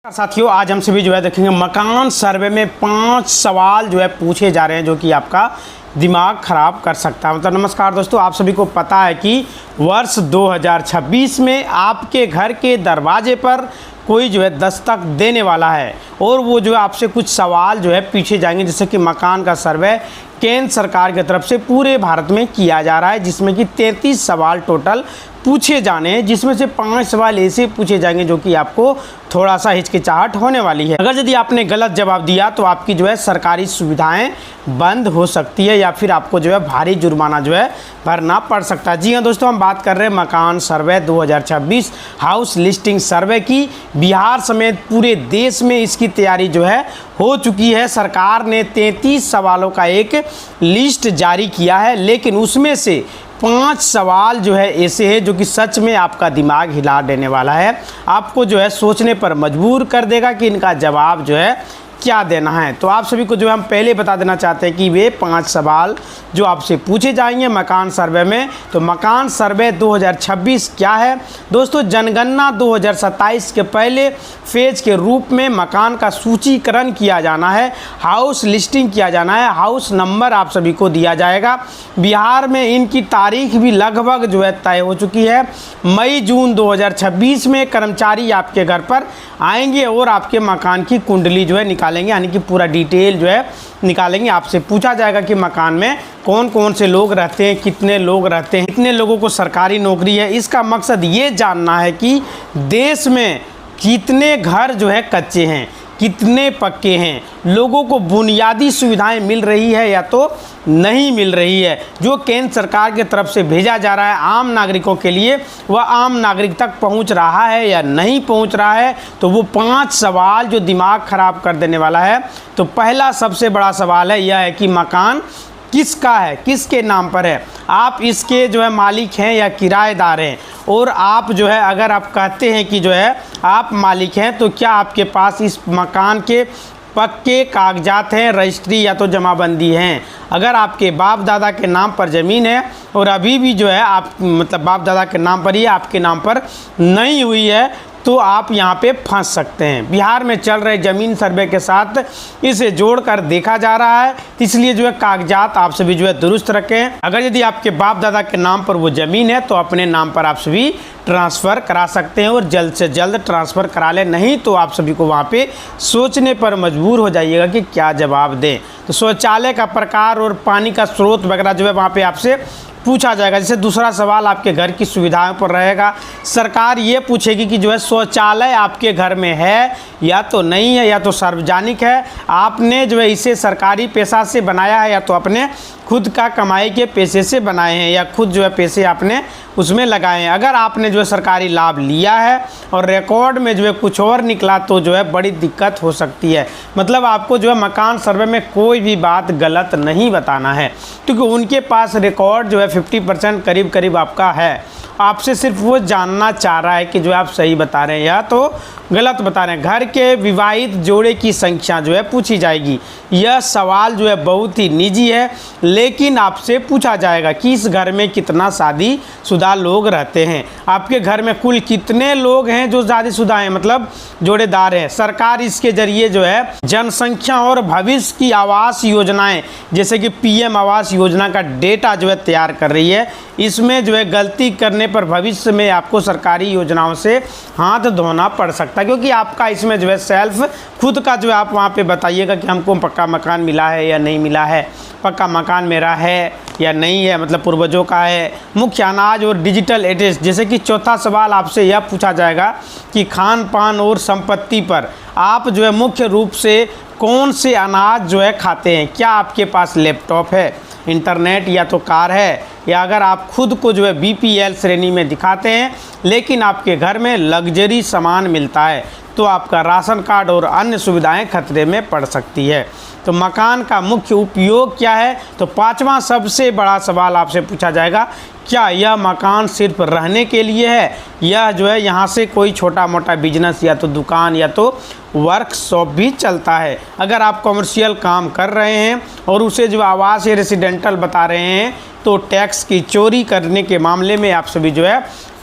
साथियों, आज हम सभी देखेंगे मकान सर्वे में 5 सवाल पूछे जा रहे हैं जो कि आपका दिमाग ख़राब कर सकता है। मतलब नमस्कार दोस्तों, आप सभी को पता है कि वर्ष 2026 में आपके घर के दरवाजे पर कोई दस्तक देने वाला है और वो आपसे कुछ सवाल पूछे जाएंगे, जैसे कि मकान का सर्वे केंद्र सरकार की तरफ से पूरे भारत में किया जा रहा है, जिसमें कि 33 सवाल टोटल पूछे जाने हैं, जिसमें से 5 सवाल ऐसे पूछे जाएंगे जो कि आपको थोड़ा सा हिचकिचाहट होने वाली है। अगर यदि आपने गलत जवाब दिया तो आपकी सरकारी सुविधाएं बंद हो सकती है या फिर आपको भारी जुर्माना भरना पड़ सकता है। जी हाँ दोस्तों, हम बात कर रहे हैं मकान सर्वे 2026 हाउस लिस्टिंग सर्वे की। बिहार समेत पूरे देश में इसकी तैयारी हो चुकी है। सरकार ने 33 सवालों का एक लिस्ट जारी किया है, लेकिन उसमें से 5 सवाल ऐसे हैं जो कि सच में आपका दिमाग हिला देने वाला है, आपको सोचने पर मजबूर कर देगा कि इनका जवाब क्या देना है। तो आप सभी को हम पहले बता देना चाहते हैं कि वे 5 सवाल जो आपसे पूछे जाएंगे मकान सर्वे में। तो मकान सर्वे 2026 क्या है दोस्तों? जनगणना 2027 के पहले फेज के रूप में मकान का सूचीकरण किया जाना है, हाउस लिस्टिंग किया जाना है, हाउस नंबर आप सभी को दिया जाएगा। बिहार में इनकी तारीख भी लगभग तय हो चुकी है। मई जून 2026 में कर्मचारी आपके घर पर आएंगे और आपके मकान की कुंडली निकालेंगे, यानी कि पूरा डिटेल निकालेंगे। आपसे पूछा जाएगा कि मकान में कौन कौन से लोग रहते हैं, कितने लोग रहते हैं, कितने लोगों को सरकारी नौकरी है। इसका मकसद ये जानना है कि देश में कितने घर कच्चे हैं, कितने पक्के हैं, लोगों को बुनियादी सुविधाएं मिल रही है या तो नहीं मिल रही है। जो केंद्र सरकार की तरफ से भेजा जा रहा है आम नागरिकों के लिए, वह आम नागरिक तक पहुंच रहा है या नहीं पहुंच रहा है। तो वो 5 सवाल जो दिमाग ख़राब कर देने वाला है। तो पहला सबसे बड़ा सवाल है यह है कि मकान किसका है, किसके नाम पर है, आप इसके मालिक हैं या किराएदार हैं। और आप अगर आप कहते हैं कि आप मालिक हैं, तो क्या आपके पास इस मकान के पक्के कागजात हैं, रजिस्ट्री या तो जमाबंदी हैं। अगर आपके बाप दादा के नाम पर ज़मीन है और अभी भी आप मतलब बाप दादा के नाम पर ही आपके नाम पर नहीं हुई है, तो आप यहाँ पे फंस सकते हैं। बिहार में चल रहे ज़मीन सर्वे के साथ इसे जोड़कर देखा जा रहा है, इसलिए कागजात आप सभी दुरुस्त रखें। अगर यदि आपके बाप दादा के नाम पर वो ज़मीन है तो अपने नाम पर आप सभी ट्रांसफ़र करा सकते हैं और जल्द से जल्द ट्रांसफ़र करा लें, नहीं तो आप सभी को वहाँ पे सोचने पर मजबूर हो जाइएगा कि क्या जवाब दें। तो शौचालय का प्रकार और पानी का स्रोत वगैरह वहाँ पे आपसे पूछा जाएगा। जैसे दूसरा सवाल आपके घर की सुविधाओं पर रहेगा। सरकार ये पूछेगी कि शौचालय आपके घर में है या तो नहीं है, या तो सार्वजनिक है, आपने इसे सरकारी पैसा से बनाया है या तो अपने खुद का कमाई के पैसे से बनाए हैं या खुद पैसे आपने उसमें लगाए हैं। अगर आपने सरकारी लाभ लिया है और रिकॉर्ड में कुछ और निकला तो बड़ी दिक्कत हो सकती है। मतलब आपको मकान सर्वे में कोई भी बात गलत नहीं बताना है, क्योंकि उनके पास रिकॉर्ड 50% करीब करीब आपका है। आपसे सिर्फ वो जानना चाह रहा है कि आप सही बता रहे हैं या तो गलत बता रहे हैं। घर के विवाहित जोड़े की संख्या पूछी जाएगी। यह सवाल बहुत ही निजी है, लेकिन आपसे पूछा जाएगा कि इस घर में कितना शादीशुदा लोग रहते हैं। आपके घर में कुल कितने लोग हैं जो शादीशुदा हैं, मतलब जोड़ेदार हैं। सरकार इसके जरिए जनसंख्या और भविष्य की आवास योजनाएं जैसे कि PM आवास योजना का डेटा तैयार कर रही है। इसमें गलती करने पर भविष्य में आपको सरकारी योजनाओं से हाथ धोना पड़ सकता है, क्योंकि आपका इसमें सेल्फ खुद का आप वहाँ पे बताइएगा कि हमको पक्का मकान मिला है या नहीं मिला है, पक्का मकान मेरा है या नहीं है, मतलब पूर्वजों का है। मुख्य अनाज और डिजिटल एड्रेस, जैसे कि चौथा सवाल आपसे यह पूछा जाएगा कि खान पान और संपत्ति पर आप मुख्य रूप से कौन से अनाज खाते हैं। क्या आपके पास लैपटॉप है, इंटरनेट या तो कार है, या अगर आप खुद को BPL श्रेणी में दिखाते हैं लेकिन आपके घर में लग्जरी सामान मिलता है, तो आपका राशन कार्ड और अन्य सुविधाएं खतरे में पड़ सकती है। तो मकान का मुख्य उपयोग क्या है? तो 5वां सबसे बड़ा सवाल आपसे पूछा जाएगा, क्या यह मकान सिर्फ रहने के लिए है, यह यहाँ से कोई छोटा मोटा बिजनेस या तो दुकान या तो वर्कशॉप भी चलता है। अगर आप कमर्शियल काम कर रहे हैं और उसे आवास या रेसिडेंटल बता रहे हैं, तो टैक्स की चोरी करने के मामले में आप सभी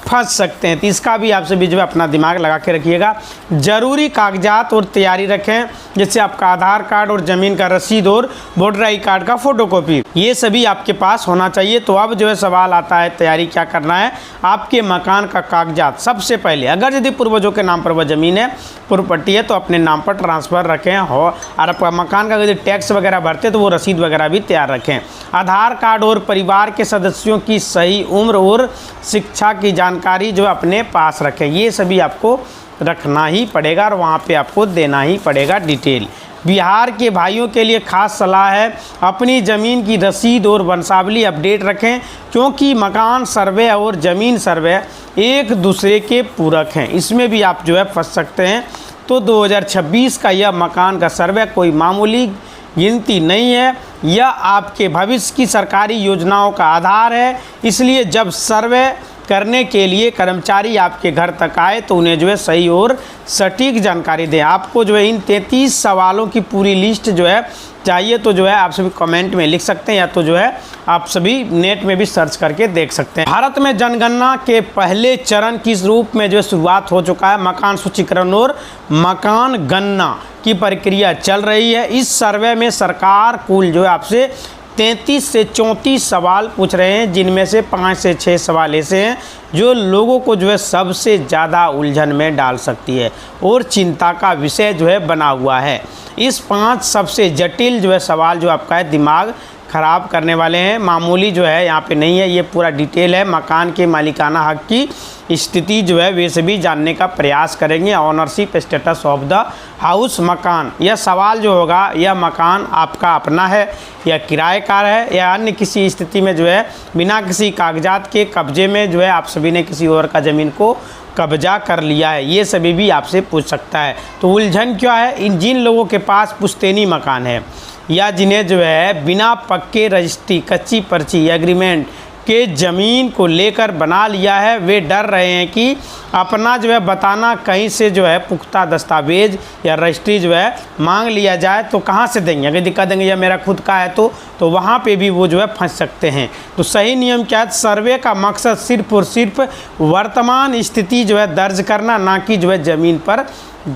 फंस सकते हैं। तो इसका भी आप सभी जो है अपना दिमाग लगा के रखिएगा। ज़रूरी कागजात और तैयारी रखें, जैसे आपका आधार कार्ड और ज़मीन का रसीद और वोटर आई कार्ड का फ़ोटोकॉपी, ये सभी आपके पास होना चाहिए। तो अब जो है सवाल आता है तैयारी क्या करना है। आपके मकान का कागजात सबसे पहले, अगर यदि पूर्वजों के नाम पर वह ज़मीन है, प्रॉपर्टी है, तो अपने नाम पर ट्रांसफ़र रखें हो। और आपका मकान का यदि टैक्स वगैरह भरते तो वो रसीद वगैरह भी तैयार रखें। आधार कार्ड और परिवार के सदस्यों की सही उम्र और शिक्षा की जानकारी जो अपने पास रखें। ये सभी आपको रखना ही पड़ेगा और वहाँ पे आपको देना ही पड़ेगा डिटेल। बिहार के भाइयों के लिए खास सलाह है, अपनी ज़मीन की रसीद और वंशावली अपडेट रखें, क्योंकि मकान सर्वे और ज़मीन सर्वे एक दूसरे के पूरक हैं। इसमें भी आप जो है फंस सकते हैं। तो 2026 का यह मकान का सर्वे कोई मामूली गिनती नहीं है, यह आपके भविष्य की सरकारी योजनाओं का आधार है। इसलिए जब सर्वे करने के लिए कर्मचारी आपके घर तक आए तो उन्हें जो है सही और सटीक जानकारी दें। आपको जो है इन 33 सवालों की पूरी लिस्ट जो है चाहिए तो जो है आप सभी कमेंट में लिख सकते हैं, या तो जो है आप सभी नेट में भी सर्च करके देख सकते हैं। भारत में जनगणना के पहले चरण किस रूप में जो है शुरुआत हो चुका है। मकान सूचीकरण और मकान गणना की प्रक्रिया चल रही है। इस सर्वे में सरकार कुल जो है आपसे 33 से 34 सवाल पूछ रहे हैं, जिनमें से 5 से 6 सवाल ऐसे हैं जो लोगों को जो है सबसे ज़्यादा उलझन में डाल सकती है और चिंता का विषय जो है बना हुआ है। इस 5 सबसे जटिल जो है सवाल जो आपका है दिमाग ख़राब करने वाले हैं। मामूली जो है यहाँ पे नहीं है, ये पूरा डिटेल है। मकान के मालिकाना हक की स्थिति जो है वे सभी जानने का प्रयास करेंगे। Ownership status of the house, मकान, यह सवाल जो होगा, यह मकान आपका अपना है या किराए का है या अन्य किसी स्थिति में जो है बिना किसी कागजात के कब्जे में जो है आप सभी ने किसी और का ज़मीन को कब्जा कर लिया है, ये सभी भी आपसे पूछ सकता है। तो उलझन क्या है, जिन लोगों के पास पुश्तैनी मकान है या जिन्हें जो है बिना पक्के रजिस्ट्री, कच्ची पर्ची, एग्रीमेंट के ज़मीन को लेकर बना लिया है, वे डर रहे हैं कि अपना जो है बताना कहीं से जो है पुख्ता दस्तावेज या रजिस्ट्री जो है मांग लिया जाए तो कहाँ से देंगे। अगर दिक्कत देंगे या मेरा खुद का है तो वहाँ पे भी वो जो है फंस सकते हैं। तो सही नियम क्या है, सर्वे का मकसद सिर्फ और सिर्फ वर्तमान स्थिति जो है दर्ज करना, ना कि जो है ज़मीन पर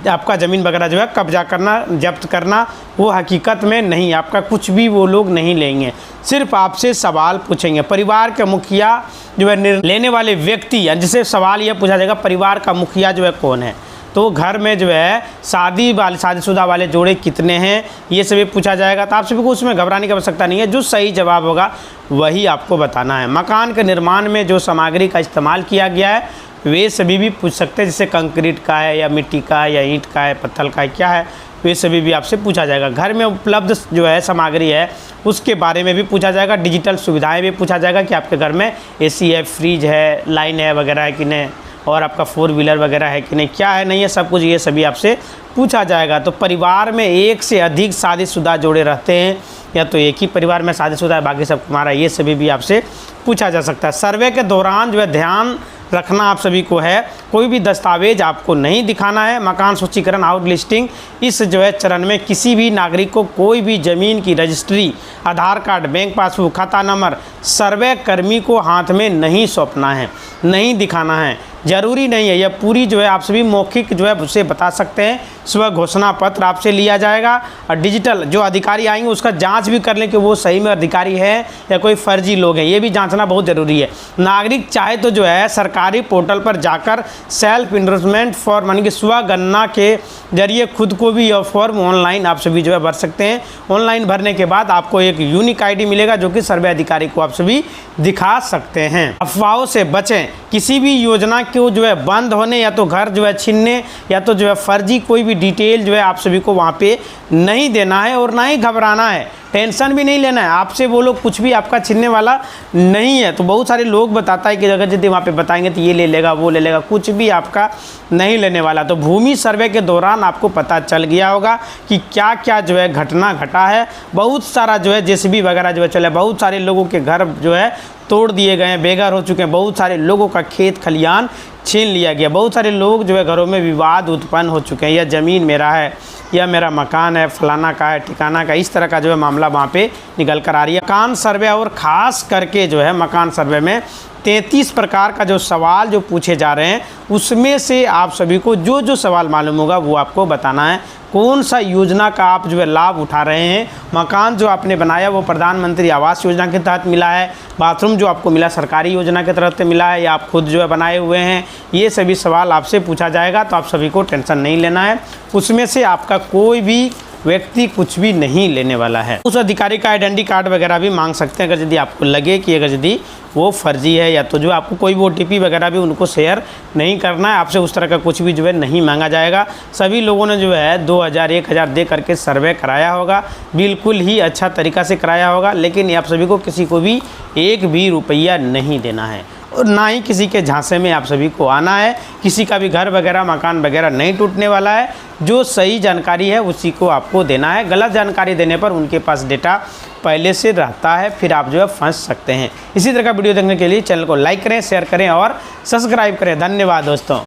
आपका ज़मीन वगैरह जो है कब्जा करना, जब्त करना। वो हकीकत में नहीं, आपका कुछ भी वो लोग नहीं लेंगे, सिर्फ आपसे सवाल पूछेंगे। परिवार के मुखिया जो है निर्णय लेने वाले व्यक्ति, जिसे सवाल यह पूछा जाएगा परिवार का मुखिया जो है कौन है। तो घर में जो है शादीशुदा वाले जोड़े कितने हैं, ये सभी पूछा जाएगा। तो आप सभी को उसमें घबराने की आवश्यकता नहीं है, जो सही जवाब होगा वही आपको बताना है। मकान के निर्माण में जो सामग्री का इस्तेमाल किया गया है वे सभी भी पूछ सकते हैं, जैसे कंक्रीट का है या मिट्टी का है या ईंट का है, पत्थर का है, क्या है, वे सभी भी आपसे पूछा जाएगा। घर में उपलब्ध जो है सामग्री है उसके बारे में भी पूछा जाएगा। डिजिटल सुविधाएं भी पूछा जाएगा कि आपके घर में एसी है, फ्रिज है, लाइन है वगैरह है कि नहीं, और आपका 4 व्हीलर वगैरह है कि नहीं, क्या है नहीं है, सब कुछ ये सभी आपसे पूछा जाएगा। तो परिवार में एक से अधिक शादीशुदा जोड़े रहते हैं या तो एक ही परिवार में शादीशुदा है बाकी सब तुम्हारा, ये सभी भी आपसे पूछा जा सकता है। सर्वे के दौरान जो है ध्यान रखना आप सभी को है, कोई भी दस्तावेज आपको नहीं दिखाना है। मकान सूचीकरण आउट लिस्टिंग इस जो है चरण में किसी भी नागरिक को कोई भी ज़मीन की रजिस्ट्री, आधार कार्ड, बैंक पासबुक, खाता नंबर सर्वे कर्मी को हाथ में नहीं सौंपना है, नहीं दिखाना है, ज़रूरी नहीं है। यह पूरी जो है आप सभी मौखिक जो है उसे बता सकते हैं। स्व घोषणा पत्र आपसे लिया जाएगा और डिजिटल जो अधिकारी आएंगे उसका जांच भी कर लें कि वो सही में अधिकारी है या कोई फर्जी लोग हैं, ये भी जांचना बहुत ज़रूरी है। नागरिक चाहे तो जो है सरकारी पोर्टल पर जाकर सेल्फ इन्वेस्टमेंट फॉर्म यानी कि स्व गणना के जरिए खुद को भी यह फॉर्म ऑनलाइन आप सभी जो है भर सकते हैं। ऑनलाइन भरने के बाद आपको एक यूनिक ID मिलेगा जो कि सर्वे अधिकारी को आप सभी दिखा सकते हैं। अफवाहों से बचें, किसी भी योजना को जो है बंद होने या तो घर जो है छीनने या तो जो है फर्जी कोई भी डिटेल जो है आप सभी को वहाँ पे नहीं देना है और ना ही घबराना है, टेंशन भी नहीं लेना है। आपसे वो लोग कुछ भी आपका छीनने वाला नहीं है। तो बहुत सारे लोग बताता है कि अगर यदि वहाँ पे बताएंगे तो ये ले लेगा वो ले लेगा, कुछ भी आपका नहीं लेने वाला। तो भूमि सर्वे के दौरान आपको पता चल गया होगा कि क्या क्या जो है घटना घटा है। बहुत सारा जो है JCB वगैरह जो है चले, बहुत सारे लोगों के घर जो है तोड़ दिए गए हैं, बेघर हो चुके हैं, बहुत सारे लोगों का खेत खलियान छीन लिया गया, बहुत सारे लोग जो है घरों में विवाद उत्पन्न हो चुके हैं, यह ज़मीन मेरा है या मेरा मकान है, फलाना का है, ठिकाना का, इस तरह का जो है मामला वहाँ पे निकल कर आ रही है। मकान सर्वे और ख़ास करके जो है मकान सर्वे में 33 प्रकार का जो सवाल जो पूछे जा रहे हैं उसमें से आप सभी को जो जो सवाल मालूम होगा वो आपको बताना है। कौन सा योजना का आप जो है लाभ उठा रहे हैं, मकान जो आपने बनाया वो प्रधानमंत्री आवास योजना के तहत मिला है, बाथरूम जो आपको मिला सरकारी योजना के तरफ से मिला है या आप खुद जो है बनाए हुए हैं, ये सभी सवाल आपसे पूछा जाएगा। तो आप सभी को टेंशन नहीं लेना है, उसमें से आपका कोई भी व्यक्ति कुछ भी नहीं लेने वाला है। उस अधिकारी का आइडेंटिटी कार्ड वगैरह भी मांग सकते हैं अगर यदि आपको लगे कि अगर यदि वो फर्जी है, या तो जो आपको कोई भी OTP वगैरह भी उनको शेयर नहीं करना है। आपसे उस तरह का कुछ भी जो है नहीं मांगा जाएगा। सभी लोगों ने जो है 2000 1000 दे करके सर्वे कराया होगा, बिल्कुल ही अच्छा तरीका से कराया होगा, लेकिन आप सभी को किसी को भी एक भी रुपया नहीं देना है और ना ही किसी के झांसे में आप सभी को आना है। किसी का भी घर वगैरह मकान वगैरह नहीं टूटने वाला है। जो सही जानकारी है उसी को आपको देना है। गलत जानकारी देने पर उनके पास डेटा पहले से रहता है, फिर आप जो है फंस सकते हैं। इसी तरह का वीडियो देखने के लिए चैनल को लाइक करें, शेयर करें और सब्सक्राइब करें। धन्यवाद दोस्तों।